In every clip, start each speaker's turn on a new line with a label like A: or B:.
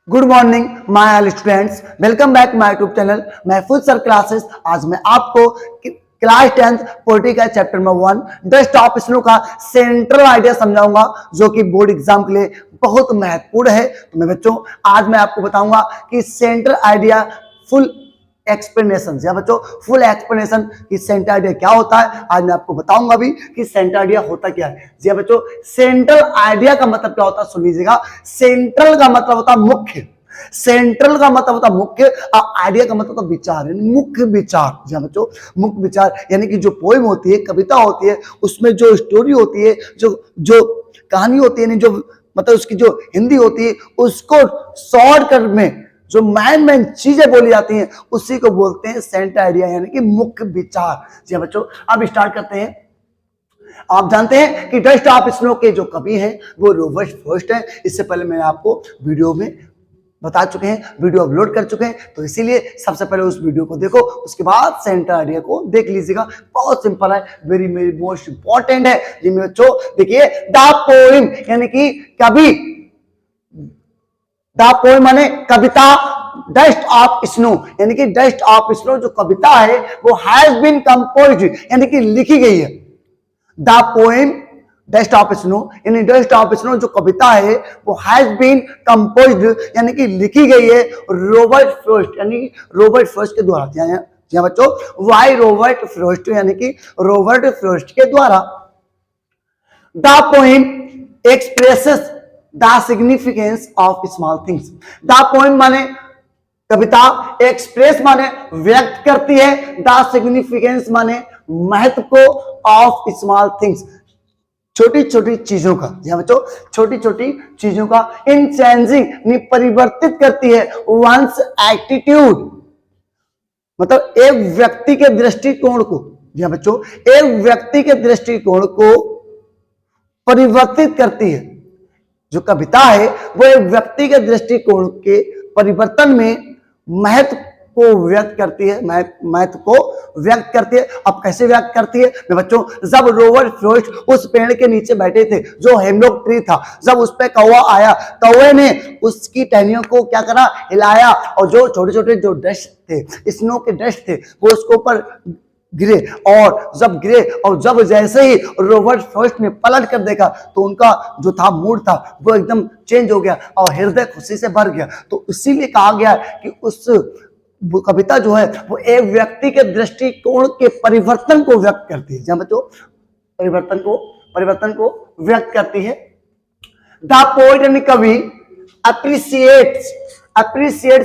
A: Good morning my all students, welcome back my YouTube channel महफूज sir classes. आज मैं आपको क्लास 10th पॉलिटी का chapter number 1 dust of snow का central idea समझाऊंगा, जो कि बोर्ड एग्जाम के लिए बहुत महत्वपूर्ण है। तो मैं बच्चों आज मैं आपको बताऊंगा कि सेंट्रल आइडिया फुल एक्सप्लेनेशन, या बच्चों फुल एक्सप्लेनेशन कि सेंट्रल आइडिया क्या होता है। आज मैं आपको बताऊंगा भी कि सेंट्रल आइडिया होता क्या है। जी बच्चों, सेंट्रल आइडिया का मतलब क्या होता है सुन लीजिएगा। सेंट्रल का मतलब होता है मुख्य, सेंट्रल का मतलब होता है मुख्य, और आइडिया का मतलब होता है विचार, मुख्य विचार। जी बच्चों, मुख्य विचार यानी कि जो पोएम होती है, कविता होती है, उसमें जो स्टोरी होती है, जो जो कहानी होती है, जो मतलब उसकी जो हिंदी होती है, उसको शॉर्टकट में जो मैन चीजें बोली जाती हैं उसी को बोलते हैं सेंट्रल आइडिया, यानी कि मुख्य विचार। जी बच्चों, अब स्टार्ट करते हैं। आप जानते हैं कि डस्ट ऑफ स्नो के जो कवि हैं वो रॉबर्ट फ्रॉस्ट हैं। इससे पहले मैंने आपको वीडियो में बता चुके हैं, वीडियो अपलोड कर चुके हैं, तो इसीलिए सबसे पहले उस वीडियो को देखो, उसके बाद सेंट्रल आइडिया को देख लीजिएगा। बहुत सिंपल है, वेरी मोस्ट इंपॉर्टेंट है। जी मेरे बच्चों देखिए, द पोएम यानी कि कवि, द पोएम माने कविता, डस्ट ऑफ स्नो यानी कि डस्ट ऑफ स्नो जो कविता है वो हैज बीन कंपोज्ड यानी कि लिखी गई है। The poem dust of snow यानी डस्ट ऑफ स्नो जो कविता है वो हैज बीन कंपोज्ड यानी कि लिखी गई है रॉबर्ट फ्रॉस्ट यानी रॉबर्ट फ्रॉस्ट के द्वारा। जी बच्चों, वाई रॉबर्ट फ्रॉस्ट यानी कि रॉबर्ट फ्रॉस्ट के द्वारा। The poem expresses the significance of small things. The poem माने कविता, एक्सप्रेस माने व्यक्त करती है, द सिग्निफिकेंस माने महत्व को, ऑफ स्मॉल थिंग्स छोटी छोटी चीजों का। जी बच्चों, छोटी छोटी चीजों का, इन चेंजिंग परिवर्तित करती है वंस एटीट्यूड मतलब एक व्यक्ति के दृष्टिकोण को। जी बच्चों, एक व्यक्ति के दृष्टिकोण को परिवर्तित करती है। जो कविता है वो एक व्यक्ति के दृष्टिकोण के परिवर्तन में महत्व को व्यक्त करती है, महत्व को व्यक्त करती है। अब कैसे व्यक्त करती है बच्चों, जब रॉबर्ट फ्रॉस्ट उस पेड़ के नीचे बैठे थे जो हेमलॉक ट्री था, जब उस पे कौवा आया, कौवे ने उसकी टहनियों को क्या करा, हिलाया, और जो छोटे छोटे जो डस्ट थे, स्नो के डस्ट थे, वो उसके ऊपर गिरे, और जब जैसे ही रॉबर्ट फ्रॉस्ट ने पलट कर देखा तो उनका जो था मूड था वो एकदम चेंज हो गया और हृदय खुशी से भर गया। तो इसीलिए कहा गया कि उस कविता जो है वो एक व्यक्ति के दृष्टिकोण के परिवर्तन को व्यक्त करती है। जब बच्चों, परिवर्तन को व्यक्त करती है। द पोएट यानी कवि अप्रिशिएट्स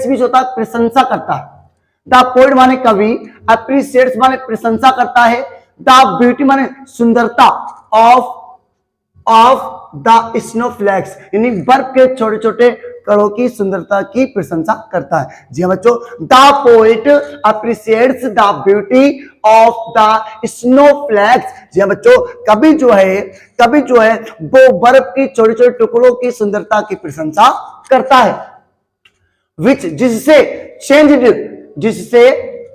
A: भी जो होता है प्रशंसा करता है। द पोएट माने कवि, अप्रिशिएट्स माने प्रशंसा करता है, द ब्यूटी माने सुंदरता, ऑफ द स्नोफ्लैक्स यानी बर्फ के छोटे छोटे कणों की सुंदरता की प्रशंसा करता है। जी बच्चों, the poet appreciates the beauty of the snowflakes. जी बच्चों, कवि जो है वो बर्फ की छोटे छोटे टुकड़ों की सुंदरता की प्रशंसा करता है। जिससे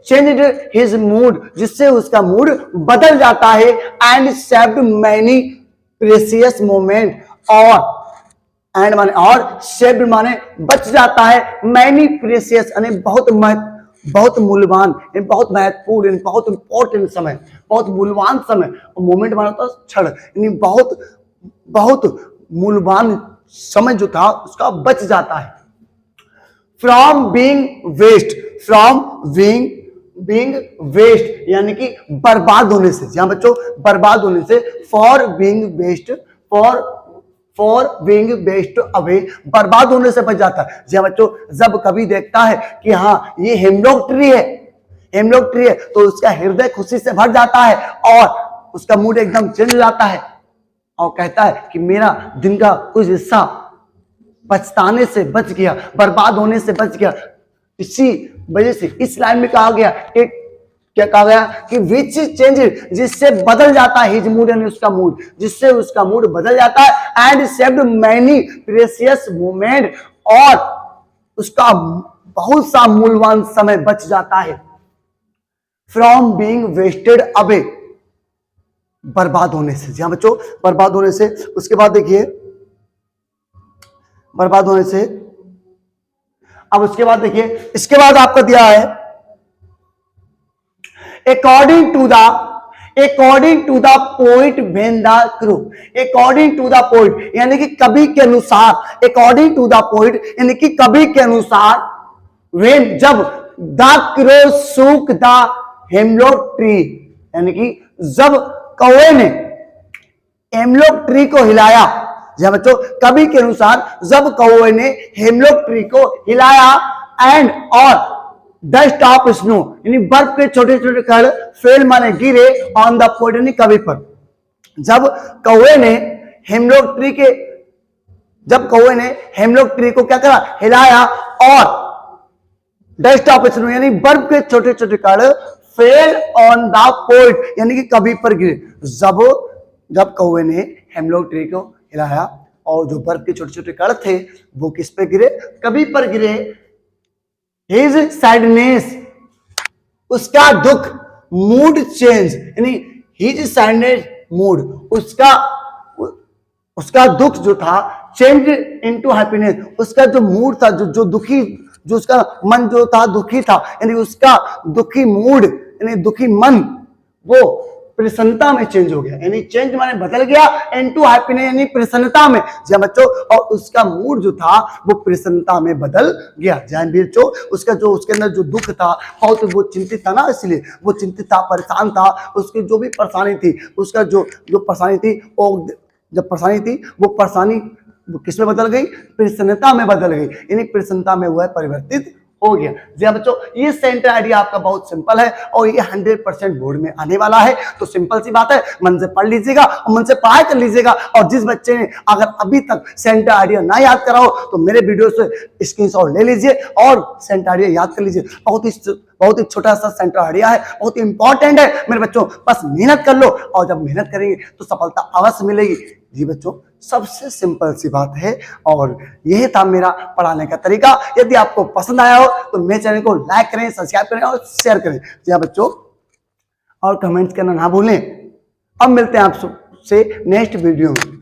A: चेंज्ड हिज मूड, जिससे उसका मूड बदल जाता है, and saved many precious moment, और सेव्ड माने बच जाता है, मैनी प्रेशियस यानी बहुत मूल्यवान, बहुत महत्वपूर्ण, बहुत इंपॉर्टेंट समय, बहुत मूल्यवान समय, मोमेंट माना होता है क्षण, यानी बहुत मूल्यवान समय जो था उसका बच जाता है। फ्रॉम बीइंग वेस्ट यानी कि बर्बाद होने से। जहां बच्चों, बर्बाद होने से, फॉर बीइंग वेस्ट अवे बर्बाद होने से बच जाता है। जहां बच्चों, जब कभी देखता है कि हाँ ये हेमलॉक ट्री है तो उसका हृदय खुशी से भर जाता है और उसका मूड एकदम चेंज हो जाता है और कहता है कि मेरा दिन का कुछ हिस्सा पछताने से बच गया, बर्बाद होने से बच गया। इसी वजह से इस लाइन में कहा गया कि क्या कहा गया कि विच चेंज, जिससे बदल जाता है, हिज मूड यानी उसका मूड, जिससे उसका मूड बदल जाता है, and saved many precious moment, और उसका बहुत सा मूल्यवान समय बच जाता है। फ्रॉम बीइंग वेस्टेड अवे बर्बाद होने से। जी हाँ बच्चों, बर्बाद होने से। उसके बाद देखिए, बर्बाद होने से अब उसके बाद देखिए, इसके बाद आपका दिया है according to the poet when the crew, according to the poet यानी कि कवि के अनुसार, अकॉर्डिंग टू द पोइट यानी कि कवि के अनुसार, व्हेन जब the crow shook the hemlock tree यानी कि जब कौवे ने हेमलॉक ट्री को हिलाया, जब बच्चों कवि के अनुसार जब कौवे ने हेमलॉक ट्री को हिलाया एंड और डस्ट ऑफ स्नो यानी बर्फ के छोटे छोटे कण फेल माने गिरे ऑन द पोइट यानी कवि पर। जब कौवे ने हेमलॉक ट्री को क्या करा, हिलाया और डस्ट ऑफ स्नो यानी बर्फ के छोटे छोटे कण फेल ऑन द पोइट यानी कि कवि पर गिरे। जब कौवे ने हेमलॉक ट्री को हिलाया और जो बर्फ के छोटे छोटे कण थे वो किस पे गिरे, कवि पर गिरे। हिज सैडनेस उसका दुख, मूड चेंज यानी हिज सैडनेस मूड उसका दुख जो था चेंज इनटू हैप्पीनेस, उसका जो मूड था जो दुखी, जो उसका मन जो था दुखी था यानी उसका दुखी मूड यानी दुखी मन वो प्रसन्नता में चेंज हो गया, यानी चेंज माने बदल गया, इनटू हैप्पीनेस यानी प्रसन्नता में। जब बच्चों और उसका मूड जो था वो प्रसन्नता में बदल गया। जैन भी बच्चों उसका जो उसके अंदर जो दुख था बहुत वो चिंतित था ना, इसलिए वो चिंतित था, परेशान था, उसकी जो भी परेशानी थी, उसका जो परेशानी थी वो जब परेशानी थी वो परेशानी वो किस में बदल गई, प्रसन्नता में बदल गई, यानी प्रसन्नता में वह परिवर्तित हो गया। जी हाँ बच्चों, ये सेंटर आइडिया आपका बहुत सिंपल है और ये 100% बोर्ड में आने वाला है। तो सिंपल सी बात है, मन से पढ़ लीजिएगा और मन से पढ़ाई कर लीजिएगा। और जिस बच्चे ने अगर अभी तक सेंटर आइडिया ना याद करा हो तो मेरे वीडियो से स्क्रीनशॉट ले लीजिए और सेंटर आइडिया याद कर लीजिए। बहुत ही छोटा सा सेंटर आइडिया है, बहुत ही इंपॉर्टेंट है मेरे बच्चों। बस मेहनत कर लो और जब मेहनत करेंगे तो सफलता अवश्य मिलेगी। जी बच्चों, सबसे सिंपल सी बात है और यही था मेरा पढ़ाने का तरीका। यदि आपको पसंद आया हो तो मेरे चैनल को लाइक करें, सब्सक्राइब करें और शेयर करें। जी हाँ बच्चों, और कमेंट्स करना ना भूलें। अब मिलते हैं आपसे नेक्स्ट वीडियो में।